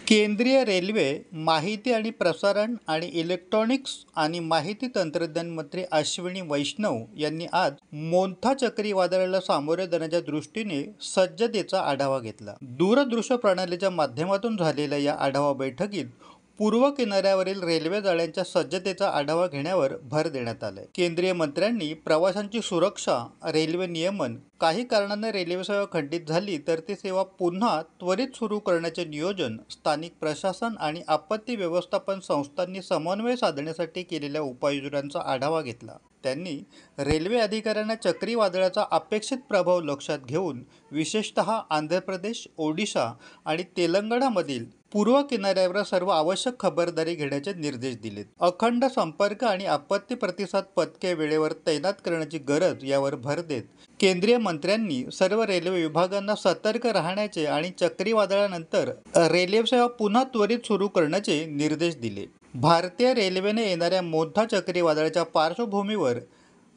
केंद्रीय रेल्वे, माहिती आणि प्रसारण आणि इलेक्ट्रॉनिक्स आणि माहिती तंत्रज्ञान मंत्री अश्विनी वैष्णव यांनी आज मोंथा चक्रीवादळाला सामोरे जाण्याच्या दृष्टीने सज्जतेचा आढावा घेतला. दूरदृश्य प्रणालीच्या माध्यमातून झालेल्या या आढावा बैठकीत पूर्व किनाऱ्यावरील रेल्वे जाळ्यांच्या सज्जतेचा आढावा घेण्यावर भर देण्यात आलाय. केंद्रीय मंत्र्यांनी प्रवाशांची सुरक्षा, रेल्वे नियमन, काही कारणाने रेल्वे सेवा खंडित झाली तर ती सेवा पुन्हा त्वरित सुरू करण्याचे नियोजन, स्थानिक प्रशासन आणि आपत्ती व्यवस्थापन संस्थांनी समन्वय साधण्यासाठी केलेल्या उपाययोजनांचा आढावा घेतला. त्यांनी रेल्वे अधिकाऱ्यांना चक्रीवादळाचा अपेक्षित प्रभाव लक्षात घेऊन विशेषतः आंध्र प्रदेश, ओडिशा आणि तेलंगणामधील पूर्व किनाऱ्यावर सर्व आवश्यक खबरदारी घेण्याचे निर्देश दिलेत. अखंड संपर्क आणि आपत्ती प्रतिसाद पथके वेळेवर तैनात करण्याची गरज यावर भर देत केंद्रीय मंत्र्यांनी सर्व रेल्वे विभागांना सतर्क राहण्याचे आणि चक्रीवादळानंतर रेल्वे सेवा पुन्हा त्वरित सुरू करण्याचे निर्देश दिले. भारतीय रेल्वेने येणाऱ्या मोंथा चक्रीवादळाच्या पार्श्वभूमीवर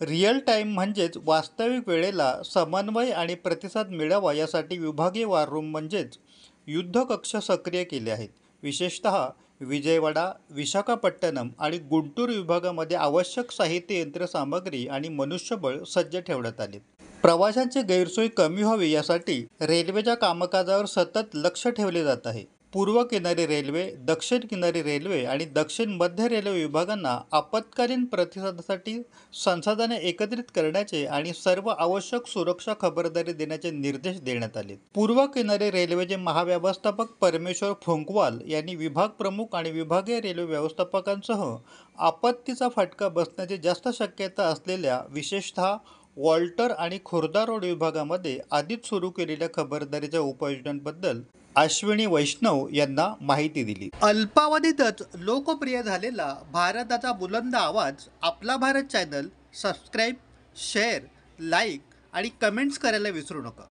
रिअल टाईम म्हणजेच वास्तविक वेळेला समन्वय आणि प्रतिसाद मिळावा यासाठी विभागीय वॉर रूम म्हणजेच युद्ध कक्ष सक्रिय केले आहेत. विशेषतः विजयवाडा, विशाखापट्टणम आणि गुंटूर विभागामध्ये आवश्यक साहित्य, यंत्रसामग्री आणि मनुष्यबळ सज्ज ठेवण्यात आले. प्रवाशांची गैरसोय कमी व्हावी यासाठी रेल्वेच्या कामकाजावर सतत लक्ष ठेवले जात आहे. पूर्व किनारी रेल्वे, दक्षिण किनारी रेल्वे आणि दक्षिण मध्य रेल्वे विभागांना आपत्कालीन प्रतिसादासाठी संसाधने एकत्रित करण्याचे आणि सर्व आवश्यक सुरक्षा खबरदारी देण्याचे निर्देश देण्यात आले. पूर्व किनारी रेल्वेचे महाव्यवस्थापक परमेश्वर फुंकवाल यांनी विभाग प्रमुख आणि विभागीय रेल्वे व्यवस्थापकांसह आपत्तीचा फटका बसण्याची जास्त शक्यता असलेल्या विशेषतः वॉल्टर आणि खुर्दा रोड विभागामध्ये आधीच सुरू केलेल्या खबरदारीच्या उपाययोजनांबद्दल अश्विनी वैष्णव यांना माहिती दिली. अल्पावधीतच लोकप्रिय झालेला भारताचा बुलंद आवाज आपला Bharat channel subscribe, share, like आणि कमेंट्स करायला विसरू नका.